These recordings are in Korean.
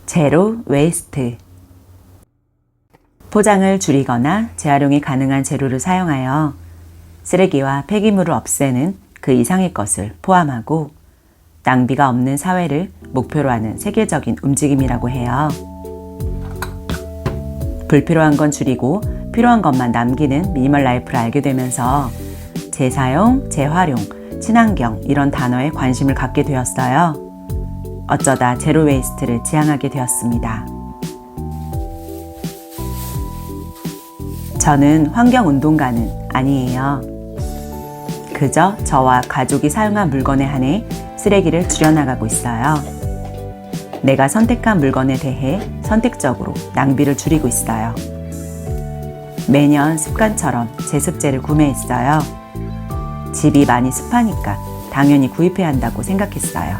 제로 웨이스트. 포장을 줄이거나 재활용이 가능한 재료를 사용하여 쓰레기와 폐기물을 없애는 그 이상의 것을 포함하고 낭비가 없는 사회를 목표로 하는 세계적인 움직임이라고 해요. 불필요한 건 줄이고 필요한 것만 남기는 미니멀 라이프를 알게 되면서 재사용, 재활용, 친환경 이런 단어에 관심을 갖게 되었어요. 어쩌다 제로 웨이스트를 지향하게 되었습니다. 저는 환경운동가는 아니에요. 그저 저와 가족이 사용한 물건에 한해 쓰레기를 줄여나가고 있어요. 내가 선택한 물건에 대해 선택적으로 낭비를 줄이고 있어요. 매년 습관처럼 제습제를 구매했어요. 집이 많이 습하니까 당연히 구입해야 한다고 생각했어요.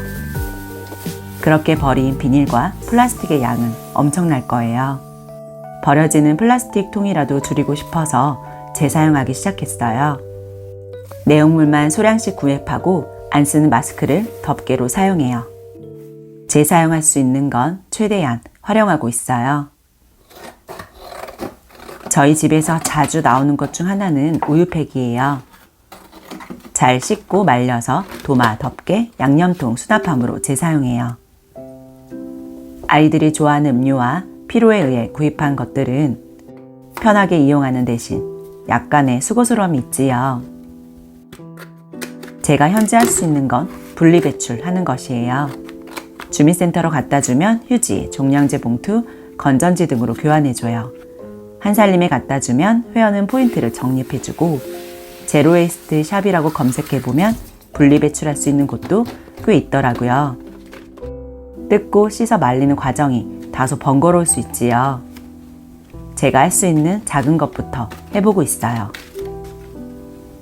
그렇게 버린 비닐과 플라스틱의 양은 엄청날 거예요. 버려지는 플라스틱 통이라도 줄이고 싶어서 재사용하기 시작했어요. 내용물만 소량씩 구입하고 안 쓰는 마스크를 덮개로 사용해요. 재사용할 수 있는 건 최대한 활용하고 있어요. 저희 집에서 자주 나오는 것 중 하나는 우유팩이에요. 잘 씻고 말려서 도마, 덮개, 양념통, 수납함으로 재사용해요. 아이들이 좋아하는 음료와 필요에 의해 구입한 것들은 편하게 이용하는 대신 약간의 수고스러움이 있지요. 제가 현재 할 수 있는 건 분리배출하는 것이에요. 주민센터로 갖다 주면 휴지, 종량제 봉투, 건전지 등으로 교환해줘요. 한살림에 갖다 주면 회원은 포인트를 적립해주고 제로웨이스트 샵이라고 검색해보면 분리배출할 수 있는 곳도 꽤 있더라고요. 뜯고 씻어 말리는 과정이 다소 번거로울 수 있지요. 제가 할 수 있는 작은 것부터 해보고 있어요.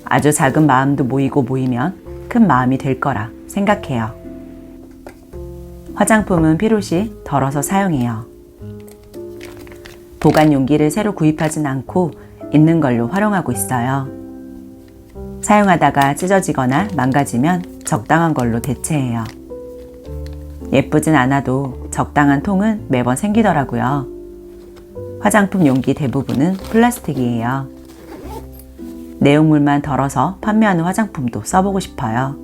아주 작은 마음도 모이면 큰 마음이 될 거라 생각해요. 화장품은 필요시 덜어서 사용해요. 보관 용기를 새로 구입하진 않고 있는 걸로 활용하고 있어요. 사용하다가 찢어지거나 망가지면 적당한 걸로 대체해요. 예쁘진 않아도 적당한 통은 매번 생기더라고요. 화장품 용기 대부분은 플라스틱이에요. 내용물만 덜어서 판매하는 화장품도 써보고 싶어요.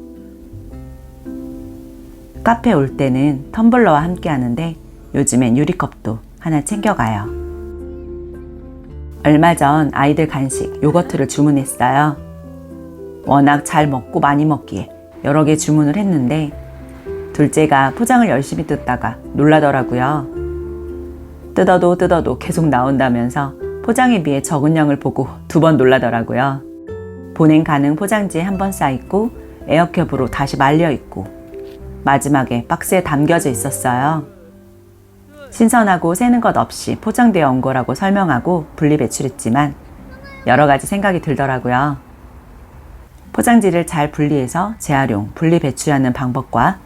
카페 올 때는 텀블러와 함께 하는데 요즘엔 유리컵도 하나 챙겨가요. 얼마 전 아이들 간식 요거트를 주문했어요. 워낙 잘 먹고 많이 먹기에 여러 개 주문을 했는데 둘째가 포장을 열심히 뜯다가 놀라더라고요. 뜯어도 계속 나온다면서 포장에 비해 적은 양을 보고 2번 놀라더라고요. 보냉 가능 포장지에 한 번 쌓여있고 에어캡으로 다시 말려있고 마지막에 박스에 담겨져 있었어요. 신선하고 새는 것 없이 포장되어 온 거라고 설명하고 분리배출했지만 여러 가지 생각이 들더라고요. 포장지를 잘 분리해서 재활용, 분리배출하는 방법과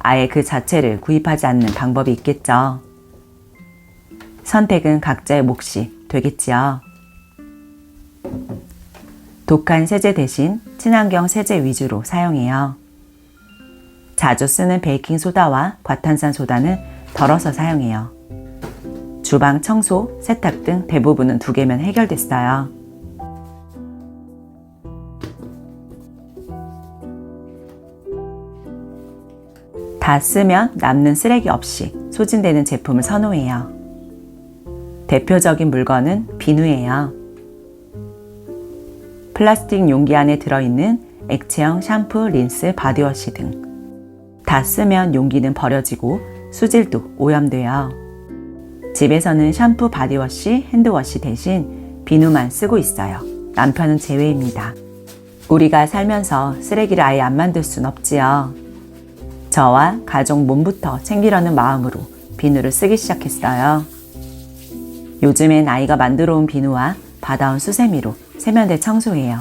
아예 그 자체를 구입하지 않는 방법이 있겠죠. 선택은 각자의 몫이 되겠지요. 독한 세제 대신 친환경 세제 위주로 사용해요. 자주 쓰는 베이킹소다와 과탄산소다는 덜어서 사용해요. 주방 청소, 세탁 등 대부분은 2개면 해결됐어요. 다 쓰면 남는 쓰레기 없이 소진되는 제품을 선호해요. 대표적인 물건은 비누예요. 플라스틱 용기 안에 들어있는 액체형 샴푸, 린스, 바디워시 등 다 쓰면 용기는 버려지고 수질도 오염돼요. 집에서는 샴푸, 바디워시, 핸드워시 대신 비누만 쓰고 있어요. 남편은 제외입니다. 우리가 살면서 쓰레기를 아예 안 만들 순 없지요. 저와 가족 몸부터 챙기려는 마음으로 비누를 쓰기 시작했어요. 요즘엔 아이가 만들어 온 비누와 받아온 수세미로 세면대 청소해요.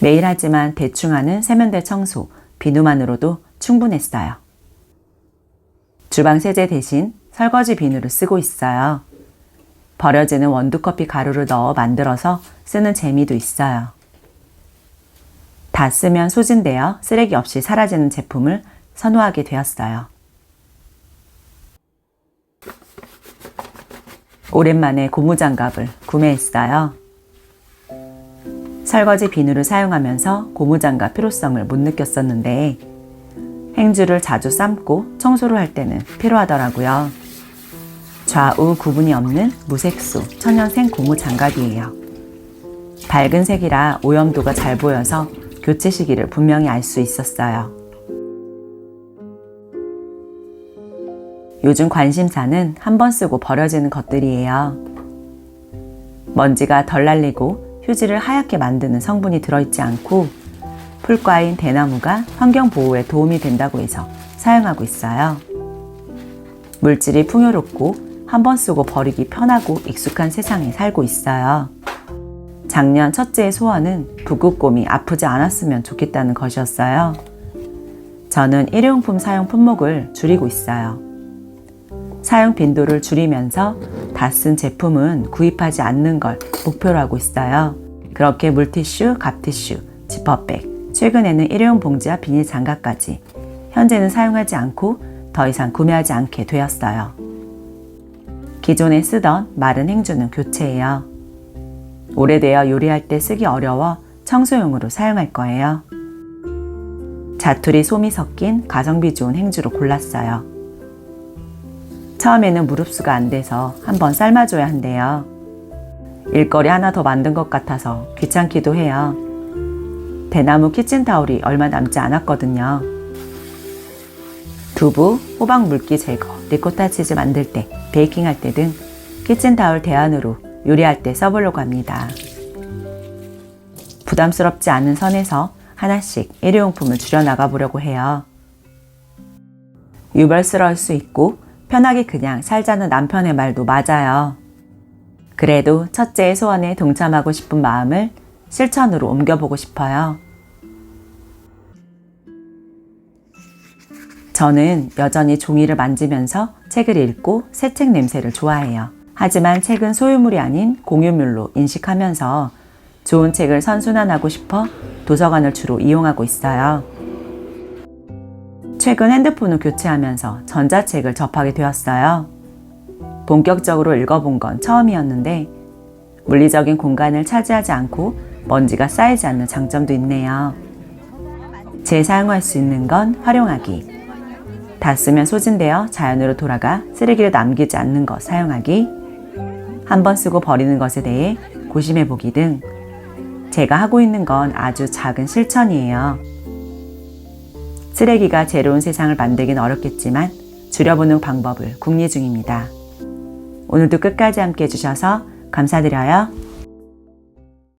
매일 하지만 대충 하는 세면대 청소, 비누만으로도 충분했어요. 주방 세제 대신 설거지 비누를 쓰고 있어요. 버려지는 원두커피 가루를 넣어 만들어서 쓰는 재미도 있어요. 다 쓰면 소진되어 쓰레기 없이 사라지는 제품을 선호하게 되었어요. 오랜만에 고무장갑을 구매했어요. 설거지 비누를 사용하면서 고무장갑 필요성을 못 느꼈었는데 행주를 자주 삶고 청소를 할 때는 필요하더라고요. 좌우 구분이 없는 무색소 천연생 고무장갑이에요. 밝은 색이라 오염도가 잘 보여서 교체 시기를 분명히 알 수 있었어요. 요즘 관심사는 한 번 쓰고 버려지는 것들이에요. 먼지가 덜 날리고 휴지를 하얗게 만드는 성분이 들어있지 않고 풀과인 대나무가 환경 보호에 도움이 된다고 해서 사용하고 있어요. 물질이 풍요롭고 한 번 쓰고 버리기 편하고 익숙한 세상에 살고 있어요. 작년 첫째의 소원은 북극곰이 아프지 않았으면 좋겠다는 것이었어요. 저는 일회용품 사용 품목을 줄이고 있어요. 사용 빈도를 줄이면서 다 쓴 제품은 구입하지 않는 걸 목표로 하고 있어요. 그렇게 물티슈, 갑티슈, 지퍼백, 최근에는 일회용 봉지와 비닐 장갑까지 현재는 사용하지 않고 더 이상 구매하지 않게 되었어요. 기존에 쓰던 마른 행주는 교체해요. 오래되어 요리할 때 쓰기 어려워 청소용으로 사용할 거예요. 자투리 솜이 섞인 가성비 좋은 행주로 골랐어요. 처음에는 무릅수가 안 돼서 한번 삶아줘야 한대요. 일거리 하나 더 만든 것 같아서 귀찮기도 해요. 대나무 키친타올이 얼마 남지 않았거든요. 두부, 호박 물기 제거, 리코타 치즈 만들 때, 베이킹할 때 등 키친타올 대안으로 요리할 때 써보려고 합니다. 부담스럽지 않은 선에서 하나씩 일회용품을 줄여나가 보려고 해요. 유별스러울 수 있고 편하게 그냥 살자는 남편의 말도 맞아요. 그래도 첫째의 소원에 동참하고 싶은 마음을 실천으로 옮겨보고 싶어요. 저는 여전히 종이를 만지면서 책을 읽고 새 책 냄새를 좋아해요. 하지만 책은 소유물이 아닌 공유물로 인식하면서 좋은 책을 선순환하고 싶어 도서관을 주로 이용하고 있어요. 최근 핸드폰을 교체하면서 전자책을 접하게 되었어요. 본격적으로 읽어본 건 처음이었는데 물리적인 공간을 차지하지 않고 먼지가 쌓이지 않는 장점도 있네요. 재사용할 수 있는 건 활용하기, 다 쓰면 소진되어 자연으로 돌아가 쓰레기를 남기지 않는 것 사용하기, 한 번 쓰고 버리는 것에 대해 고심해보기 등 제가 하고 있는 건 아주 작은 실천이에요. 쓰레기가 제로운 세상을 만들긴 어렵겠지만 줄여보는 방법을 궁리 중입니다. 오늘도 끝까지 함께 해주셔서 감사드려요.